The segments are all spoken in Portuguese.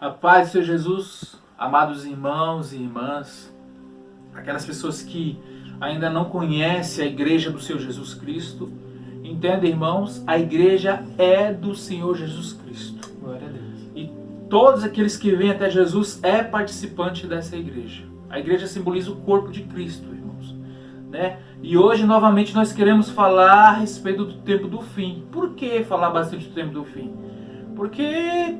A paz do Senhor Jesus, amados irmãos e irmãs, aquelas pessoas que ainda não conhecem a igreja do Senhor Jesus Cristo, entendem, irmãos, a igreja é do Senhor Jesus Cristo. Glória a Deus. E todos aqueles que vêm até Jesus é participante dessa igreja. A igreja simboliza o corpo de Cristo, irmãos, né? E hoje, novamente, nós queremos falar a respeito do tempo do fim. Por que falar bastante do tempo do fim? Porque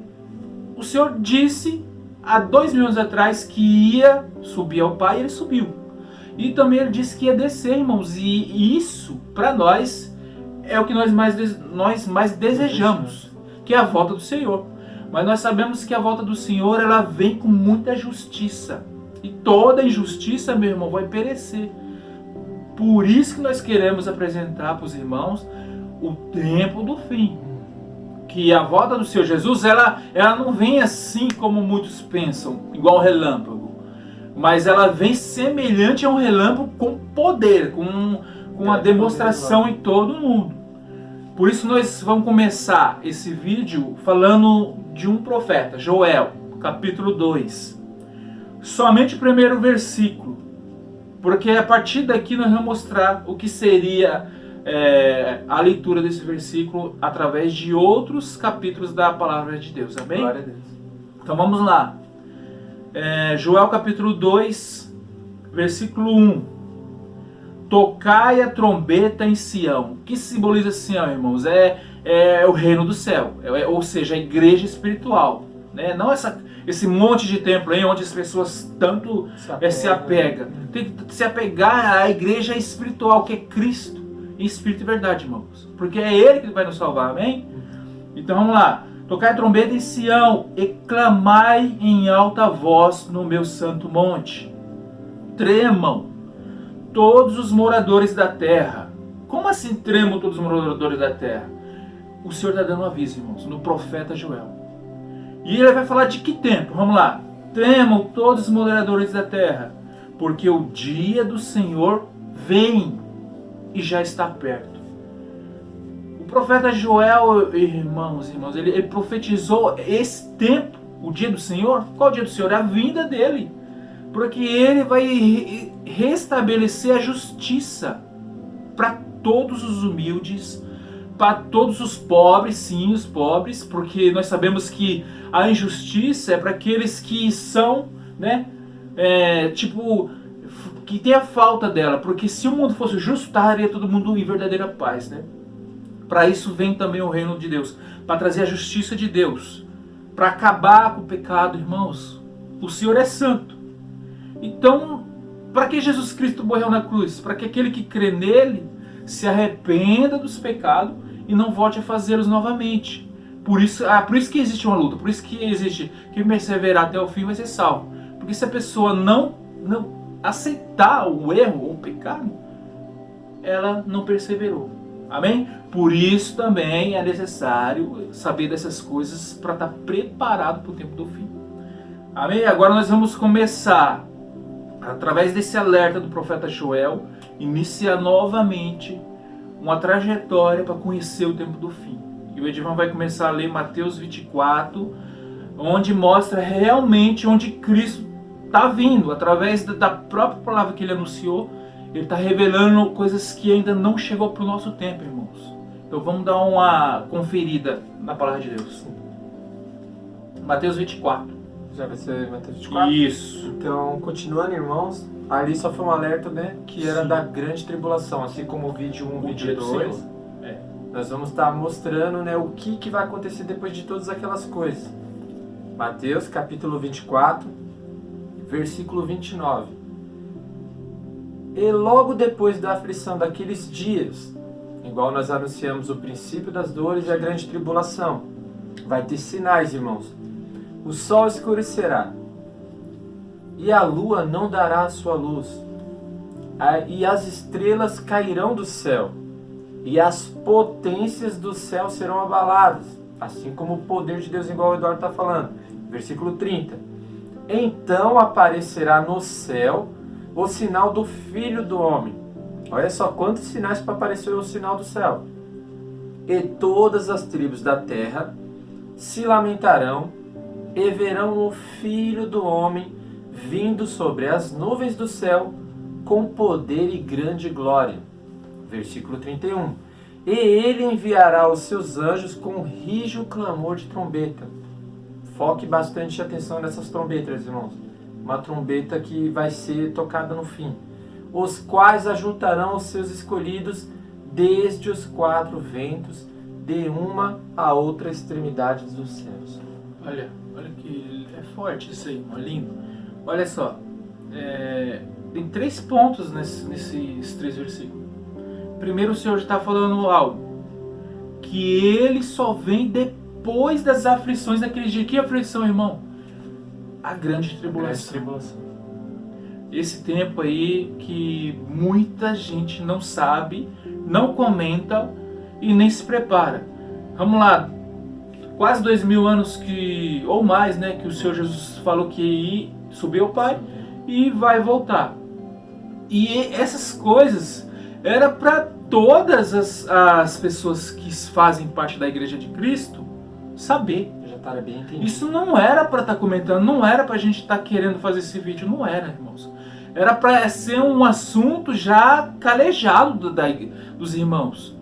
o Senhor disse há 2000 anos atrás que ia subir ao Pai, e Ele subiu. E também Ele disse que ia descer, irmãos. E isso, para nós, é o que nós mais desejamos, que é a volta do Senhor. Mas nós sabemos que a volta do Senhor, ela vem com muita justiça. E toda injustiça, meu irmão, vai perecer. Por isso que nós queremos apresentar para os irmãos o tempo do fim. Que a volta do Senhor Jesus, ela não vem assim como muitos pensam, igual um relâmpago. Mas ela vem semelhante a um relâmpago com poder, com uma demonstração em todo o mundo. Por isso nós vamos começar esse vídeo falando de um profeta, Joel, capítulo 2. Somente o primeiro versículo. Porque a partir daqui nós vamos mostrar o que seria a leitura desse versículo através de outros capítulos da palavra de Deus, amém? Glória a Deus. Então vamos lá. Joel capítulo 2, versículo 1. Tocai a trombeta em Sião. O que simboliza Sião, irmãos? É o reino do céu, ou seja, a igreja espiritual, né? Não esse monte de templo aí onde as pessoas tanto se apegam. Tem que se apegar à igreja espiritual, que é Cristo, em espírito e verdade, irmãos. Porque é Ele que vai nos salvar, amém? Então vamos lá. Tocai a trombeta em Sião e clamai em alta voz no meu santo monte. Tremam todos os moradores da terra. Como assim tremam todos os moradores da terra? O Senhor está dando um aviso, irmãos, no profeta Joel. E ele vai falar de que tempo? Vamos lá. Tremam todos os moradores da terra, porque o dia do Senhor vem e já está perto. O profeta Joel, irmãos, ele profetizou esse tempo, o dia do Senhor. Qual o dia do Senhor? A vinda dele. Porque ele vai restabelecer a justiça para todos os humildes, para todos os pobres, sim, os pobres, porque nós sabemos que a injustiça é para aqueles que são, né, que tem a falta dela, porque se o mundo fosse justo, estaria todo mundo em verdadeira paz, né? Para isso vem também o reino de Deus, para trazer a justiça de Deus, para acabar com o pecado, irmãos. O Senhor é santo. Então, para que Jesus Cristo morreu na cruz? Para que aquele que crê nele se arrependa dos pecados e não volte a fazê-los novamente. Por isso que existe uma luta, por isso que existe quem perseverar até o fim vai ser salvo. Porque se a pessoa não aceitar o erro ou o pecado, ela não perseverou. Amém? Por isso também é necessário saber dessas coisas para estar preparado para o tempo do fim. Amém? Agora nós vamos começar, através desse alerta do profeta Joel, iniciar novamente uma trajetória para conhecer o tempo do fim. E o Edivan vai começar a ler Mateus 24, onde mostra realmente onde Cristo está vindo, através da própria palavra que ele anunciou. Ele está revelando coisas que ainda não chegou para o nosso tempo, irmãos. Então vamos dar uma conferida na palavra de Deus. Mateus 24. Já vai ser Mateus 24? Isso. Então, continuando, irmãos, ali só foi um alerta, né, que era Sim. da grande tribulação, assim como o vídeo 1, O vídeo dia do 2. Senhor. Nós vamos estar mostrando, né, o que vai acontecer depois de todas aquelas coisas. Mateus, capítulo 24, versículo 29. E logo depois da aflição daqueles dias, igual nós anunciamos o princípio das dores e a grande tribulação, vai ter sinais, irmãos. O sol escurecerá, e a lua não dará a sua luz, e as estrelas cairão do céu, e as potências do céu serão abaladas, assim como o poder de Deus, igual o Eduardo está falando. Versículo 30. Então aparecerá no céu o sinal do Filho do Homem. Olha só quantos sinais para aparecer o sinal do céu. E todas as tribos da terra se lamentarão e verão o Filho do Homem vindo sobre as nuvens do céu com poder e grande glória. Versículo 31. E ele enviará os seus anjos com rijo clamor de trombeta. Foque bastante atenção nessas trombetas, irmãos. Uma trombeta que vai ser tocada no fim. Os quais ajuntarão os seus escolhidos desde os quatro ventos, de uma a outra extremidade dos céus. Olha que é forte isso aí, irmão, lindo. Olha só, tem 3 pontos nesses 3 versículos. Primeiro, o Senhor está falando algo, que ele só vem depois das aflições daquele dia. Que aflição, irmão? A grande tribulação. Esse tempo aí que muita gente não sabe, não comenta e nem se prepara. Vamos lá, quase 2000 anos ou mais, né, que o Senhor Jesus falou que ia subir ao Pai e vai voltar. E essas coisas era para todas as pessoas que fazem parte da Igreja de Cristo saber. Já está bem entendido. Isso não era para estar comentando, não era para a gente estar querendo fazer esse vídeo, não era, irmãos. Era para ser um assunto já calejado dos irmãos.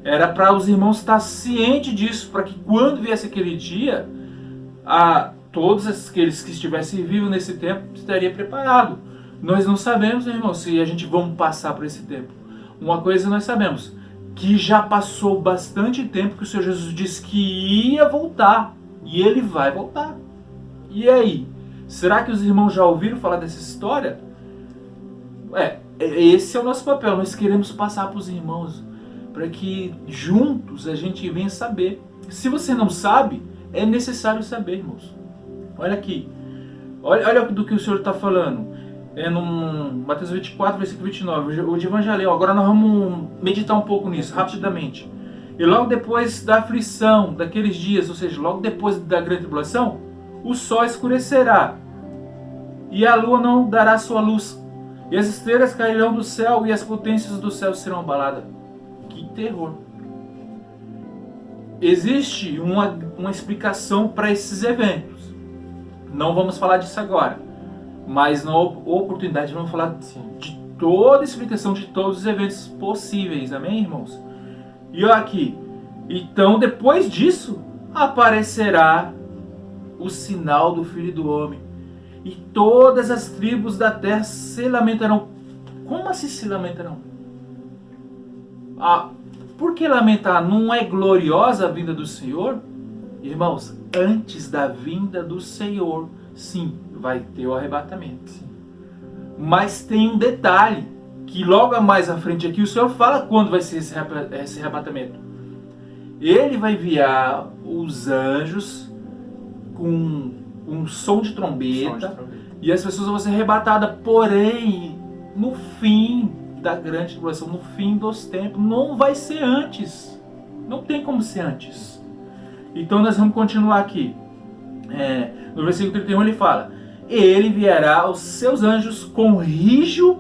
Era para os irmãos estar cientes disso, para que quando viesse aquele dia, todos aqueles que estivessem vivos nesse tempo estariam preparados. Nós não sabemos, irmãos, se a gente vamos passar por esse tempo. Uma coisa nós sabemos, que já passou bastante tempo que o Senhor Jesus disse que ia voltar. E ele vai voltar. E aí? Será que os irmãos já ouviram falar dessa história? Esse é o nosso papel. Nós queremos passar para os irmãos, para que juntos a gente venha saber. Se você não sabe, é necessário saber, irmãos. Olha aqui. Olha do que o Senhor está falando. No Mateus 24, versículo 29. O de Evangelho. Agora nós vamos meditar um pouco nisso, rapidamente. E logo depois da aflição, daqueles dias, ou seja, logo depois da grande tribulação, o sol escurecerá, e a lua não dará sua luz, e as estrelas cairão do céu, e as potências do céu serão abaladas. Que terror! Existe uma explicação para esses eventos. Não vamos falar disso agora, mas na oportunidade vamos falar de toda a explicação de todos os eventos possíveis. Amém, irmãos? E olha aqui. Então, depois disso, aparecerá o sinal do Filho do Homem, e todas as tribos da terra se lamentarão. Como assim se lamentarão? Por que lamentar? Não é gloriosa a vinda do Senhor? Irmãos, antes da vinda do Senhor, sim, vai ter o arrebatamento. Sim. Mas tem um detalhe, que logo mais à frente aqui o Senhor fala quando vai ser esse arrebatamento. Ele vai enviar os anjos com um som de trombeta, e as pessoas vão ser arrebatadas. Porém, no fim da grande tribulação, no fim dos tempos, não vai ser antes. Não tem como ser antes. Então nós vamos continuar aqui. No versículo 31 ele fala: ele enviará os seus anjos com rijo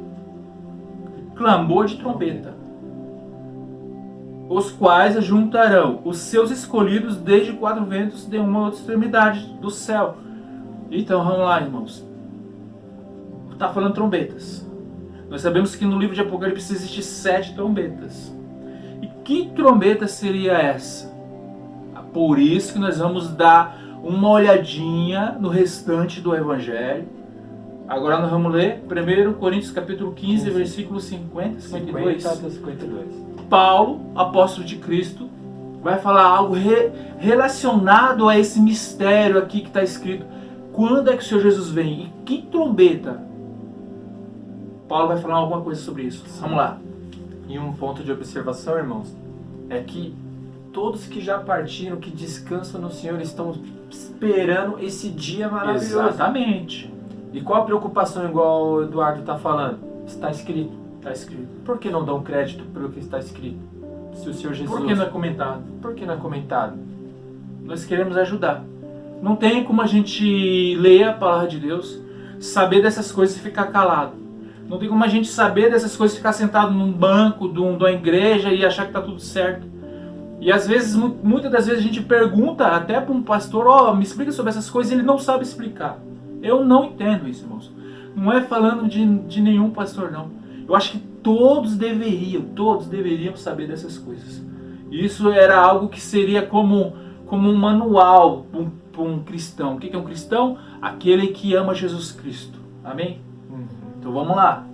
clamor de trombeta, os quais ajuntarão os seus escolhidos desde 4 ventos de uma outra extremidade do céu. Então vamos lá, irmãos. Está falando trombetas. Nós sabemos que no livro de Apocalipse existem 7 trombetas. E que trombeta seria essa? Por isso que nós vamos dar uma olhadinha no restante do Evangelho. Agora nós vamos ler 1 Coríntios capítulo 15, versículo 50, 52. 52. Paulo, apóstolo de Cristo, vai falar algo relacionado a esse mistério aqui que está escrito. Quando é que o Senhor Jesus vem? E que trombeta? Paulo vai falar alguma coisa sobre isso. Vamos lá. E um ponto de observação, irmãos, é que todos que já partiram, que descansam no Senhor, estão esperando esse dia maravilhoso. Exatamente. E qual a preocupação, igual o Eduardo está falando? Está escrito. Está escrito. Por que não dão crédito pelo que está escrito? Se o Senhor Jesus... Por que não é comentado? Por que não é comentado? Nós queremos ajudar. Não tem como a gente ler a palavra de Deus, saber dessas coisas e ficar calado. Não tem como a gente saber dessas coisas e ficar sentado num banco de uma igreja e achar que está tudo certo. E às vezes, muitas das vezes a gente pergunta até para um pastor, me explica sobre essas coisas, e ele não sabe explicar. Eu não entendo isso, irmãos. Não é falando de nenhum pastor, não. Eu acho que todos deveriam saber dessas coisas. Isso era algo que seria como um manual para um cristão. O que é um cristão? Aquele que ama Jesus Cristo. Amém? Então vamos lá.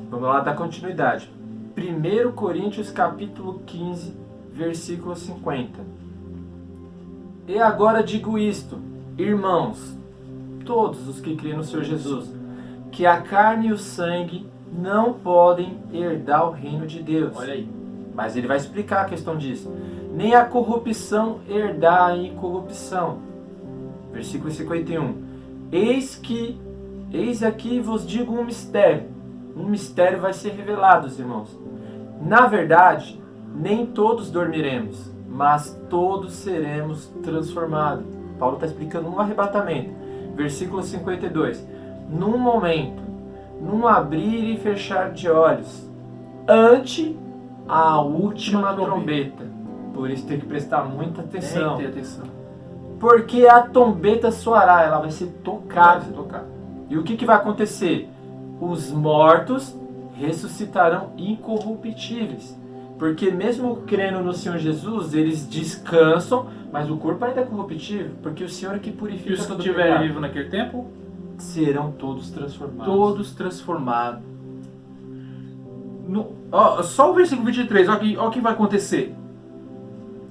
Vamos lá dar continuidade. 1 Coríntios capítulo 15, versículo 50. E agora digo isto, irmãos, todos os que creem no Senhor Jesus, que a carne e o sangue não podem herdar o reino de Deus. Olha aí. Mas ele vai explicar a questão disso. Nem a corrupção herdar a incorrupção. Versículo 51. Eis aqui vos digo um mistério. Um mistério vai ser revelado, irmãos. Na verdade, nem todos dormiremos, mas todos seremos transformados. Paulo está explicando um arrebatamento. Versículo 52. Num momento, num abrir e fechar de olhos, ante a última trombeta. Por isso tem que prestar muita atenção. Tem que ter atenção. Porque a trombeta soará, ela vai ser tocada. Vai ser tocada. E o que vai acontecer? Os mortos ressuscitarão incorruptíveis. Porque mesmo crendo no Senhor Jesus, eles descansam, mas o corpo ainda é corruptível. Porque o Senhor é que purifica E os que todo estiverem pecado. vivos naquele tempo? Serão todos transformados. Todos transformados. Só o versículo 23, olha o que vai acontecer.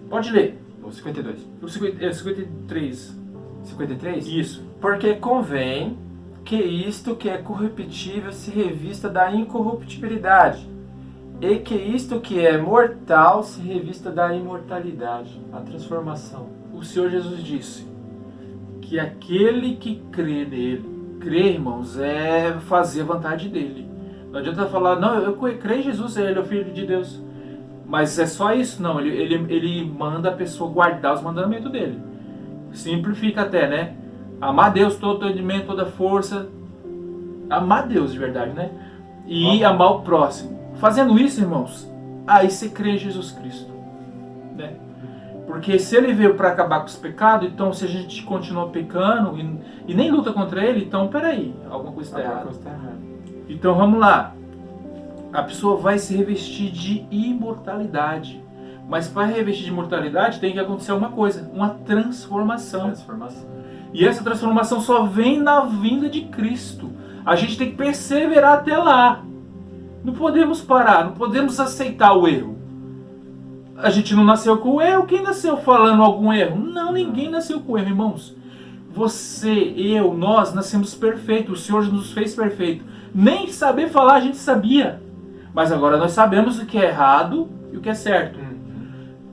Pode ler. O 52. O 53. 53? Isso. Porque convém que isto que é corruptível se revista da incorruptibilidade, e que isto que é mortal se revista da imortalidade, a transformação. O Senhor Jesus disse que aquele que crê nele, crer, irmãos, é fazer a vontade dele. Não adianta falar, não, eu creio em Jesus, ele é o Filho de Deus. Mas é só isso? Não, ele manda a pessoa guardar os mandamentos dele. Simplifica até, né? Amar Deus, todo entendimento, toda força. Amar Deus de verdade, né? E amar o próximo. Fazendo isso, irmãos, aí você crê em Jesus Cristo, né? Porque se ele veio para acabar com os pecados, então se a gente continua pecando e nem luta contra ele, então peraí, alguma coisa está errada. Então vamos lá. A pessoa vai se revestir de imortalidade. Mas para revestir de imortalidade tem que acontecer uma coisa, uma transformação. E essa transformação só vem na vinda de Cristo. A gente tem que perseverar até lá. Não podemos parar, não podemos aceitar o erro. A gente não nasceu com o erro. Quem nasceu falando algum erro? Não, ninguém nasceu com erro, irmãos. Você, eu, nós nascemos perfeitos. O Senhor nos fez perfeito. Nem saber falar a gente sabia. Mas agora nós sabemos o que é errado e o que é certo.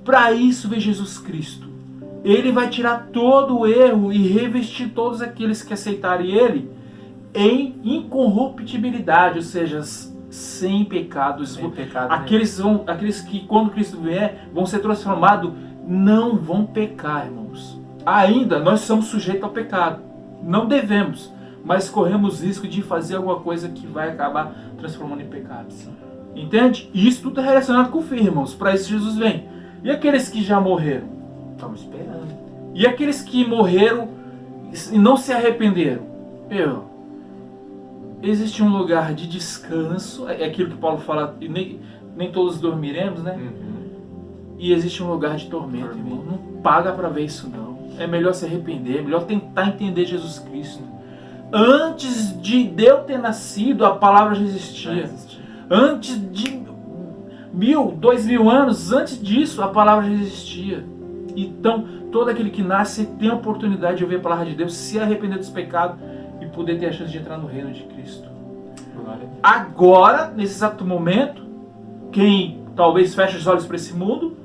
Para isso veio Jesus Cristo. Ele vai tirar todo o erro e revestir todos aqueles que aceitarem Ele em incorruptibilidade, ou seja, sem pecados. Sem pecado, aqueles que quando Cristo vier vão ser transformados, não vão pecar, irmãos. Ainda nós somos sujeitos ao pecado. Não devemos, mas corremos risco de fazer alguma coisa que vai acabar transformando em pecado. Entende? E isso tudo é relacionado com o fim, irmãos. Para isso Jesus vem. E aqueles que já morreram? Estamos esperando. E aqueles que morreram e não se arrependeram? Existe um lugar de descanso, é aquilo que Paulo fala, nem todos dormiremos, né? E existe um lugar de tormento, irmão. Não paga para ver isso, não. É melhor se arrepender, é melhor tentar entender Jesus Cristo. Antes de eu ter nascido, a palavra já existia. Antes de 2000 anos, antes disso, a palavra já existia. Então, todo aquele que nasce tem a oportunidade de ouvir a palavra de Deus, se arrepender dos pecados e poder ter a chance de entrar no reino de Cristo. Agora, nesse exato momento, quem talvez feche os olhos para esse mundo,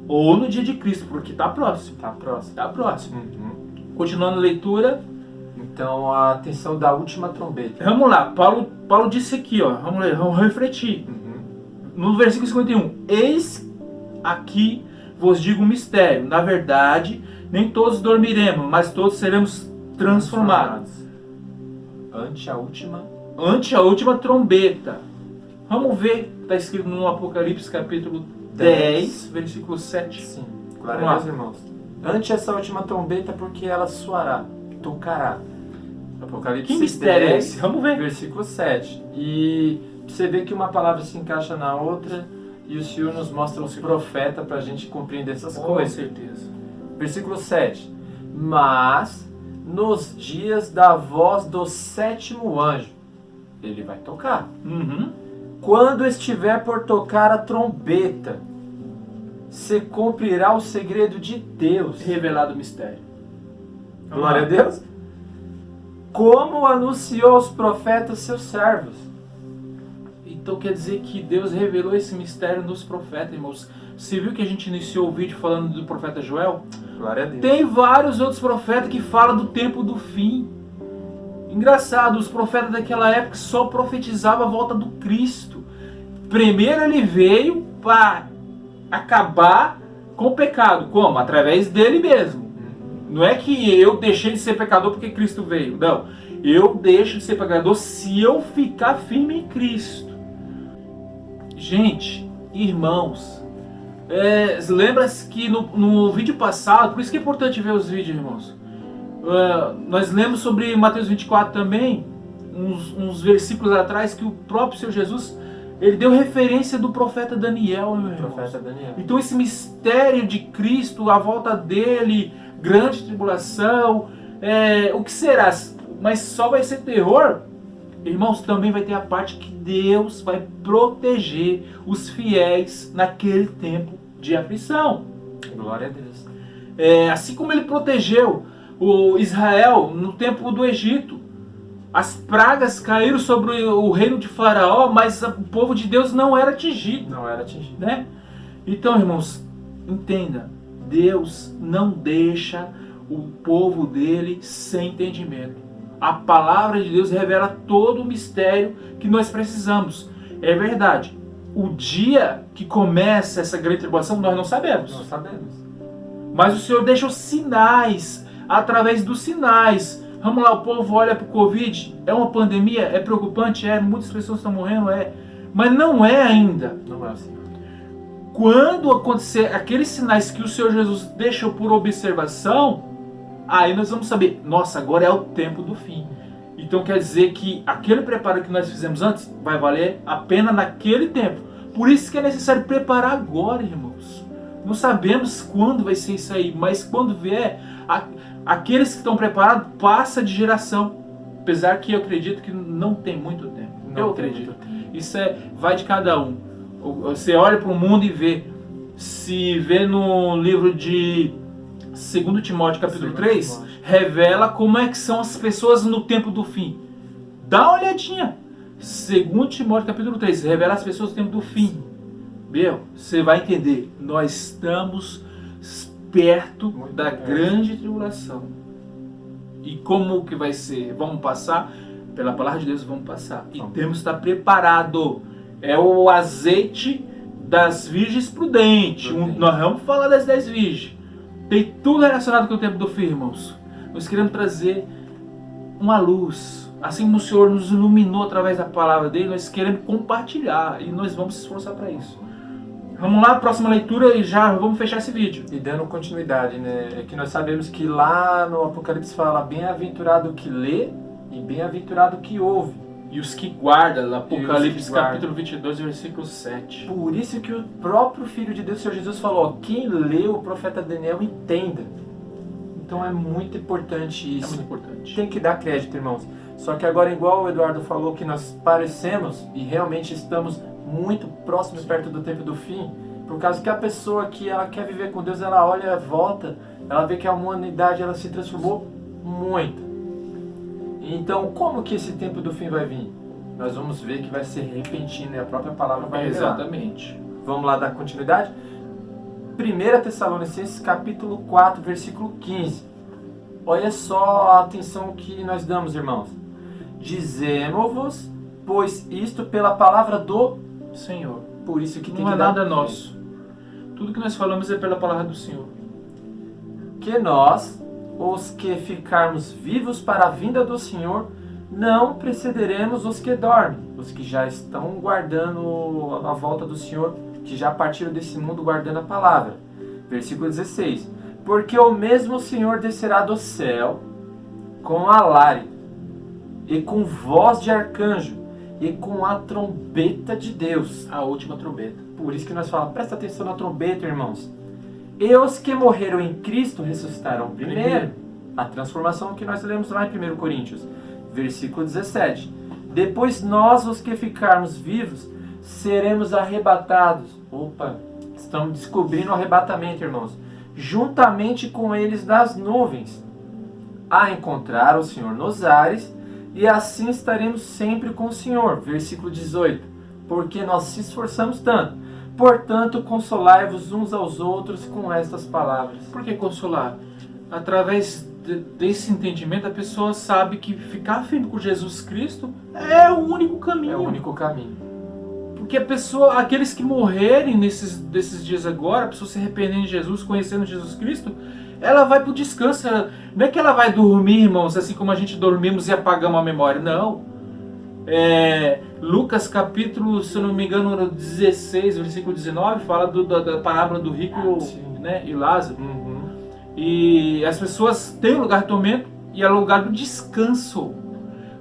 ou no dia de Cristo, porque está próximo. Está próximo. Continuando a leitura. Então, a atenção da última trombeta. Vamos lá, Paulo disse aqui, ó, vamos ler, vamos refletir. No versículo 51, eis aqui vos digo um mistério. Na verdade, nem todos dormiremos, mas todos seremos transformados. Ante a última trombeta. Vamos ver, está escrito no Apocalipse capítulo 10, versículo 7. Sim, glória a Deus, irmãos. Ante essa última trombeta, porque ela soará, tocará. Apocalipse Que mistério 10, é esse? Vamos ver. versículo 7. E você vê que uma palavra se encaixa na outra e o Senhor nos mostra os profetas para a gente compreender essas Com coisas. certeza. Versículo 7. Mas nos dias da voz do sétimo anjo, ele vai tocar. Uhum. Quando estiver por tocar a trombeta, se cumprirá o segredo de Deus. Revelado o mistério. Glória a Deus. Como anunciou aos profetas seus servos. Então quer dizer que Deus revelou esse mistério nos profetas, irmãos. Você viu que a gente iniciou o vídeo falando do profeta Joel? Glória a Deus. Tem vários outros profetas que falam do tempo do fim. Engraçado, os profetas daquela época só profetizavam a volta do Cristo. Primeiro ele veio para acabar com o pecado. Como? Através dele mesmo. Não é que eu deixei de ser pecador porque Cristo veio. Não. Eu deixo de ser pecador se eu ficar firme em Cristo. Gente, irmãos, lembra-se que no vídeo passado, por isso que é importante ver os vídeos, irmãos. Nós lemos sobre Mateus 24 também, uns versículos atrás, que o próprio Senhor Jesus, ele deu referência do profeta Daniel, meu irmão. Profeta Daniel. Então esse mistério de Cristo, a volta dele, grande tribulação, o que será? Mas só vai ser terror? Irmãos, também vai ter a parte que Deus vai proteger os fiéis naquele tempo de aflição. Glória a Deus. Assim como ele protegeu o Israel no tempo do Egito. As pragas caíram sobre o reino de Faraó, mas o povo de Deus não era atingido. Não era atingido. Né? Então, irmãos, entenda, Deus não deixa o povo dele sem entendimento. A palavra de Deus revela todo o mistério que nós precisamos. É verdade. O dia que começa essa grande tribulação, nós não sabemos. Não sabemos. Mas o Senhor deixa os sinais, através dos sinais. Vamos lá, o povo olha para o Covid, é uma pandemia, é preocupante, muitas pessoas estão morrendo, mas não é ainda. Não é assim. Quando acontecer aqueles sinais que o Senhor Jesus deixou por observação, aí nós vamos saber, nossa, agora é o tempo do fim. Então quer dizer que aquele preparo que nós fizemos antes vai valer a pena naquele tempo. Por isso que é necessário preparar agora, irmãos. Não sabemos quando vai ser isso aí, mas quando vier, aqueles que estão preparados passa de geração. Apesar que eu acredito que não tem muito tempo. Eu acredito. Isso vai de cada um. Você olha para o mundo e vê. Se vê no livro de 2 Timóteo capítulo 3, revela como é que são as pessoas no tempo do fim. Dá uma olhadinha. 2 Timóteo capítulo 3, revela as pessoas no tempo do fim. Meu, você vai entender. Nós estamos perto da grande tribulação. E como que vai ser? Vamos passar? Pela palavra de Deus, vamos passar. E temos que estar preparado. É o azeite das virgens prudentes. Nós vamos falar das 10 virgens. Tem tudo relacionado com o tempo do fim, irmãos. Nós queremos trazer uma luz. Assim como o Senhor nos iluminou através da palavra dele, nós queremos compartilhar. E nós vamos se esforçar para isso. Vamos lá, próxima leitura e já vamos fechar esse vídeo. E dando continuidade, né? É que nós sabemos que lá no Apocalipse fala bem-aventurado que lê e bem-aventurado que ouve. E os que guardam, Apocalipse capítulo 22, versículo 7. Por isso que o próprio Filho de Deus, Senhor Jesus, falou, ó, quem lê o profeta Daniel entenda. Então é muito importante isso. É muito importante. Tem que dar crédito, irmãos. Só que agora, igual o Eduardo falou, que nós parecemos e realmente estamos muito próximos, perto do tempo do fim, por causa que a pessoa que ela quer viver com Deus, ela olha, volta, ela vê que a humanidade ela se transformou muito. Então, como que esse tempo do fim vai vir? Nós vamos ver que vai ser repentino e a própria palavra vai revelar. Exatamente. Vamos lá dar continuidade? 1 Tessalonicenses capítulo 4, versículo 15. Olha só a atenção que nós damos, irmãos. Dizemos-vos, pois isto pela palavra do Senhor. Por isso que tem Não que é dar nada nosso. Tudo que nós falamos é pela palavra do Senhor. Que nós, os que ficarmos vivos para a vinda do Senhor, não precederemos os que dormem, os que já estão guardando a volta do Senhor que já partiram desse mundo guardando a palavra. Versículo 16. Porque o mesmo Senhor descerá do céu com alarido, e com voz de arcanjo, e com a trombeta de Deus. A última trombeta. Por isso que nós falamos, presta atenção na trombeta, irmãos. E os que morreram em Cristo ressuscitarão primeiro. A transformação que nós lemos lá em 1 Coríntios, versículo 17. Depois nós, os que ficarmos vivos, seremos arrebatados. Opa, estamos descobrindo o arrebatamento, irmãos. Juntamente com eles nas nuvens, a encontrar o Senhor nos ares, e assim estaremos sempre com o Senhor. Versículo 18. Porque nós se esforçamos tanto. Portanto, consolai-vos uns aos outros com estas palavras. Por que consolar? Através desse entendimento, a pessoa sabe que ficar firme com Jesus Cristo é o único caminho. É o único caminho. Porque a pessoa, aqueles que morrerem desses dias agora, a pessoa se arrependendo de Jesus, conhecendo Jesus Cristo, ela vai para o descanso. Não é que ela vai dormir, irmãos, assim como a gente dormimos e apagamos a memória. Não. Lucas capítulo, se eu não me engano, 16, versículo 19, fala da parábola do rico, né, e Lázaro. Uhum. E as pessoas têm um lugar de tormento e é o lugar do descanso.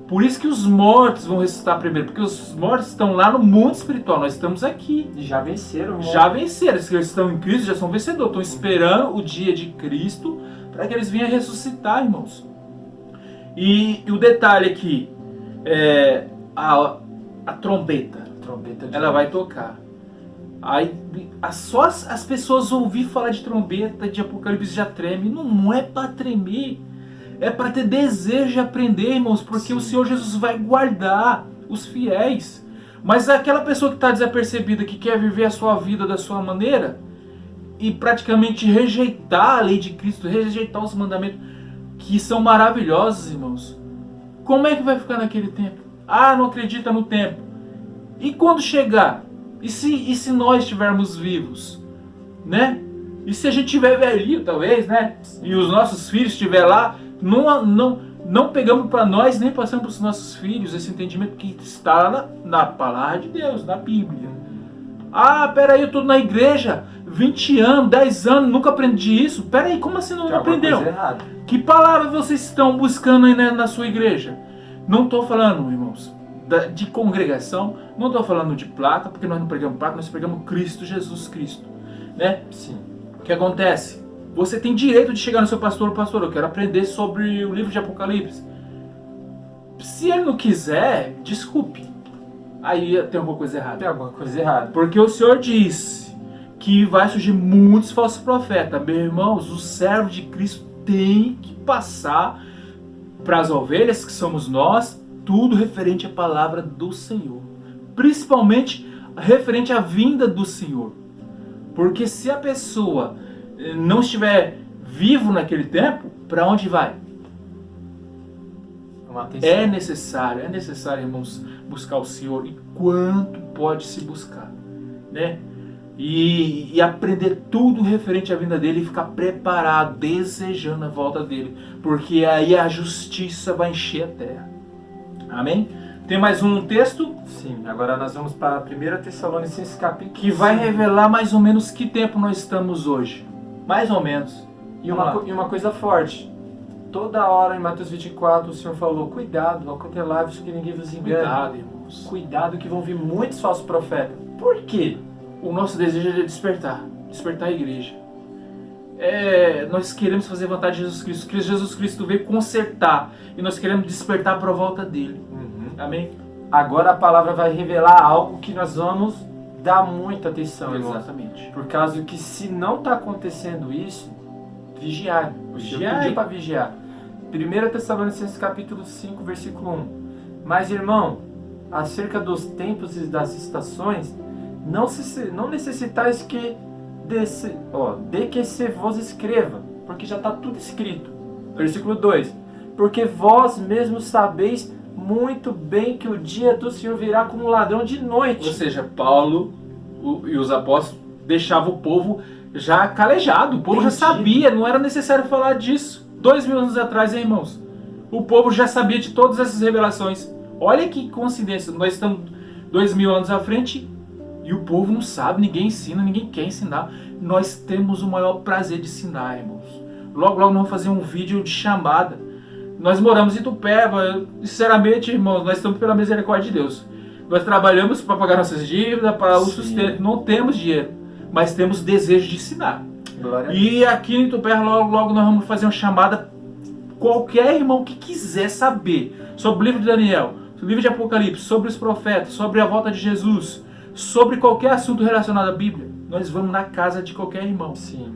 Por isso que os mortos vão ressuscitar primeiro, porque os mortos estão lá no mundo espiritual, nós estamos aqui. E já venceram, irmão. Já venceram, eles estão em Cristo, já são vencedores, estão esperando o dia de Cristo para que eles venham ressuscitar, irmãos. E o detalhe aqui, a trombeta, ela vai tocar. Aí, só as pessoas ouvir falar de trombeta, de Apocalipse já treme. Não é para tremer, é para ter desejo de aprender, irmãos, porque o Senhor Jesus vai guardar os fiéis. Mas aquela pessoa que está desapercebida, que quer viver a sua vida da sua maneira e praticamente rejeitar a lei de Cristo, rejeitar os mandamentos que são maravilhosos, irmãos, como é que vai ficar naquele tempo? Ah, não acredita no tempo. E quando chegar? E se nós estivermos vivos? Né? E se a gente estiver velhinho, talvez, né? E os nossos filhos estiverem lá, não pegamos para nós, nem passamos para os nossos filhos esse entendimento que está na palavra de Deus, na Bíblia. Ah, peraí, eu estou na igreja 20 anos, 10 anos, nunca aprendi isso. Peraí, como assim não aprendeu? Que palavra vocês estão buscando aí na sua igreja? Não estou falando, irmãos, de congregação, não estou falando de placa, porque nós não pregamos placa, nós pregamos Cristo, Jesus Cristo, né? Sim. O que acontece? Você tem direito de chegar no seu pastor, eu quero aprender sobre o livro de Apocalipse. Se ele não quiser, desculpe. Aí tem alguma coisa errada. Tem alguma coisa errada. Porque o Senhor disse que vai surgir muitos falsos profetas. Meus irmãos, o servo de Cristo tem que passar para as ovelhas, que somos nós, tudo referente à palavra do Senhor. Principalmente referente à vinda do Senhor. Porque se a pessoa não estiver vivo naquele tempo, para onde vai? É necessário, irmãos, buscar o Senhor. E quanto pode se buscar, né? E aprender tudo referente à vinda dele e ficar preparado, desejando a volta dele. Porque aí a justiça vai encher a terra. Amém? Tem mais um texto? Sim, agora nós vamos para 1 Tessalonicenses capítulo que vai revelar mais ou menos que tempo nós estamos hoje. Mais ou menos. E uma coisa forte. Toda hora em Mateus 24 o Senhor falou, cuidado, acautelai-vos que ninguém vos engane. Cuidado, irmãos. Cuidado que vão vir muitos falsos profetas. Por quê? O nosso desejo é despertar a igreja. Nós queremos fazer a vontade de Jesus Cristo. Que Jesus Cristo veio consertar. E nós queremos despertar para a volta dele. Amém? Agora a palavra vai revelar algo que nós vamos dar muita atenção, irmãos. Exatamente. Por causa que se não está acontecendo isso, vigiar. O Senhor pediu para vigiar. 1 Tessalonicenses capítulo 5, versículo 1. Mas, irmão, acerca dos tempos e das estações, não necessitais de que se vos escreva, porque já está tudo escrito. Versículo 2. Porque vós mesmos sabeis muito bem que o dia do Senhor virá como um ladrão de noite. Ou seja, Paulo e os apóstolos deixavam o povo já calejado. O povo já sabia, não era necessário falar disso. 2000 anos atrás, hein, irmãos? O povo já sabia de todas essas revelações. Olha que coincidência, nós estamos 2000 anos à frente E o povo não sabe, ninguém ensina, ninguém quer ensinar. Nós temos o maior prazer de ensinar, irmãos. Logo, logo nós vamos fazer um vídeo de chamada. Nós moramos em Itupeva. Sinceramente, irmãos, nós estamos pela misericórdia de Deus. Nós trabalhamos para pagar nossas dívidas, para o sustento. Não temos dinheiro, mas temos desejo de ensinar. E aqui em Itupeva, logo, logo nós vamos fazer uma chamada. Qualquer irmão que quiser saber sobre o livro de Daniel, sobre o livro de Apocalipse, sobre os profetas, sobre a volta de Jesus, sobre qualquer assunto relacionado à Bíblia, nós vamos na casa de qualquer irmão. Sim.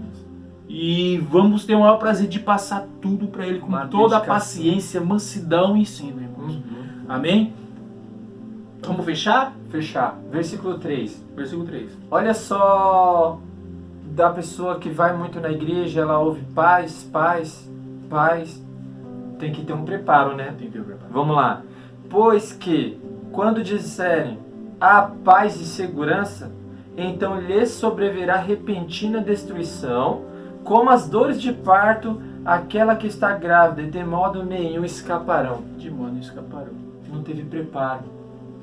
E vamos ter o maior prazer de passar tudo para ele com toda a paciência, mansidão e ensino, irmãos. Amém? Vamos fechar? Fechar. Versículo 3. Versículo 3. Olha só, da pessoa que vai muito na igreja, ela ouve paz, paz, paz. Tem que ter um preparo, né? Tem que ter um preparo. Vamos lá. Pois que, quando disserem há paz e segurança, então lhes sobrevirá repentina destruição, como as dores de parto, aquela que está grávida, e de modo nenhum escaparão. De modo nenhum escaparão. Não teve preparo.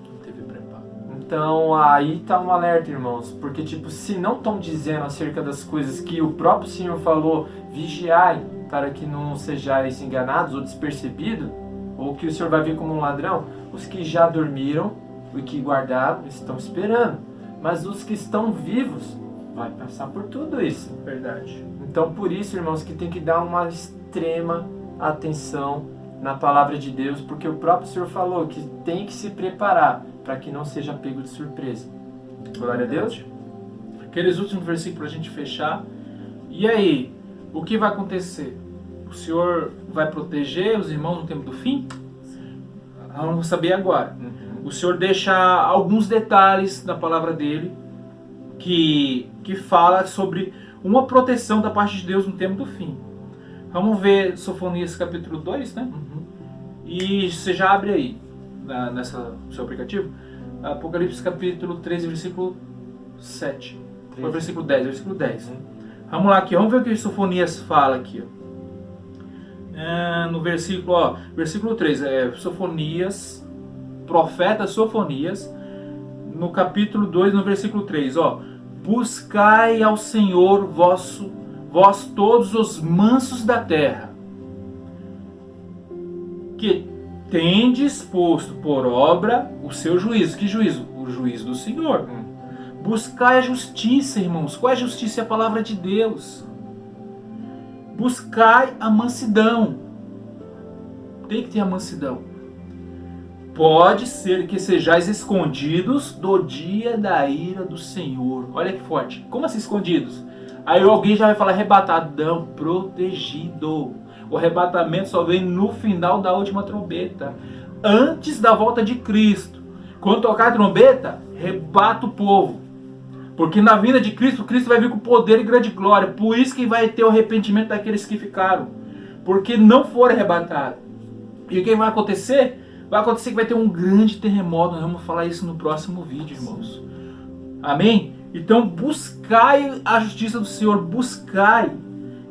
Não teve preparo. Então aí tá um alerta, irmãos. Porque tipo, se não estão dizendo acerca das coisas que o próprio Senhor falou, vigiai para que não sejais enganados ou despercebidos, ou que o Senhor vai vir como um ladrão, os que já dormiram, os que guardaram, estão esperando. Mas os que estão vivos, vai passar por tudo isso. Verdade. Então por isso, irmãos, que tem que dar uma extrema atenção na palavra de Deus, porque o próprio Senhor falou que tem que se preparar para que não seja pego de surpresa. Glória a Deus. Aqueles últimos versículos para a gente fechar. E aí, o que vai acontecer? O Senhor vai proteger os irmãos no tempo do fim? Vamos saber agora. O Senhor deixa alguns detalhes na palavra dele que fala sobre uma proteção da parte de Deus no tempo do fim. Vamos ver Sofonias capítulo 2, né? E você já abre aí, no seu aplicativo, Apocalipse capítulo 13, versículo 7. Foi versículo 10, versículo 10. Vamos lá aqui, vamos ver o que Sofonias fala aqui. No versículo, versículo 3, Sofonias, profeta Sofonias, no capítulo 2, no versículo 3, buscai ao Senhor vós todos os mansos da terra, que tendes posto por obra o seu juízo. Que juízo? O juízo do Senhor. Buscai a justiça, irmãos. Qual é a justiça? É a palavra de Deus. Buscai a mansidão. Tem que ter a mansidão. Pode ser que sejais escondidos do dia da ira do Senhor. Olha que forte. Como assim escondidos? Aí alguém já vai falar arrebatado. Não, protegido. O arrebatamento só vem no final da última trombeta. Antes da volta de Cristo. Quando tocar a trombeta, rebata o povo. Porque na vinda de Cristo, Cristo vai vir com poder e grande glória. Por isso que vai ter o arrependimento daqueles que ficaram. Porque não foram arrebatados. E o que vai acontecer? Vai acontecer que vai ter um grande terremoto. Nós vamos falar isso no próximo vídeo, irmãos. Amém? Então buscai a justiça do Senhor. Buscai.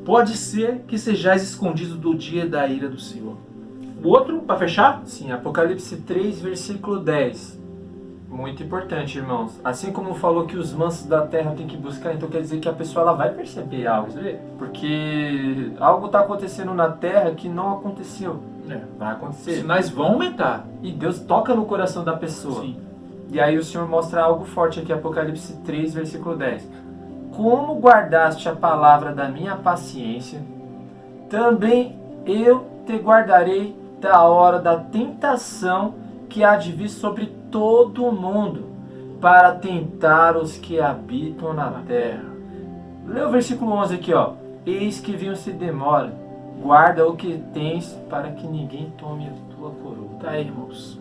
Pode ser que sejais escondidos do dia da ira do Senhor. O outro, para fechar? Sim, Apocalipse 3, versículo 10. Muito importante, irmãos. Assim como falou que os mansos da terra têm que buscar, então quer dizer que a pessoa ela vai perceber algo. Porque algo está acontecendo na terra que não aconteceu. Vai acontecer. Os sinais vão aumentar. E Deus toca no coração da pessoa. Sim. E aí o Senhor mostra algo forte aqui, Apocalipse 3, versículo 10. Como guardaste a palavra da minha paciência, também eu te guardarei da hora da tentação que há de vir sobre todo o mundo, para tentar os que habitam na terra. Lê o versículo 11 aqui, Eis que vinho se demora, guarda o que tens, para que ninguém tome a tua coroa. Tá aí, irmãos.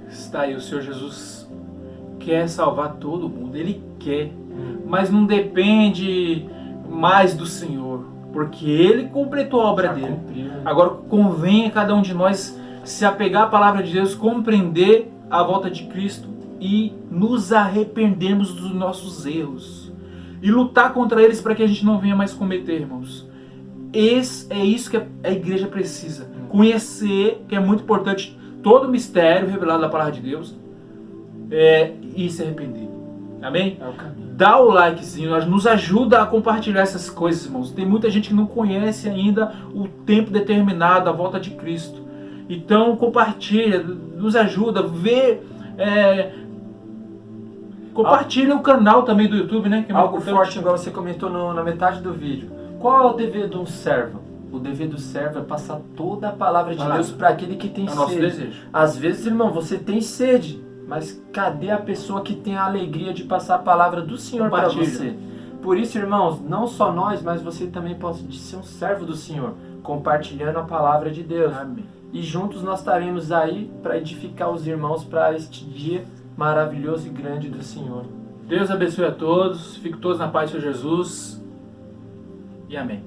Está aí, o Senhor Jesus quer salvar todo mundo, Ele quer, mas não depende mais do Senhor, porque Ele completou a obra dele. Cumpriu. Agora convém a cada um de nós se apegar à palavra de Deus, compreender a volta de Cristo e nos arrependermos dos nossos erros e lutar contra eles para que a gente não venha mais cometer, irmãos. É isso que a igreja precisa. Conhecer, que é muito importante, todo o mistério revelado da palavra de Deus, e se arrepender. Amém? É o caminho. Dá o likezinho, nos ajuda a compartilhar essas coisas, irmãos. Tem muita gente que não conhece ainda o tempo determinado, a volta de Cristo. Então compartilha, nos ajuda, compartilha o canal também do YouTube, né? Que é Algo importante. forte, igual você comentou na metade do vídeo. Qual é o dever de um servo? O dever do servo é passar toda a palavra de Deus para aquele que tem É o nosso sede. desejo. Às vezes, irmão, você tem sede, mas cadê a pessoa que tem a alegria de passar a palavra do Senhor para você? Por isso, irmãos, não só nós, mas você também pode ser um servo do Senhor, compartilhando a palavra de Deus. Amém. E juntos nós estaremos aí para edificar os irmãos para este dia maravilhoso e grande do Senhor. Deus abençoe a todos, fiquem todos na paz de Jesus e amém.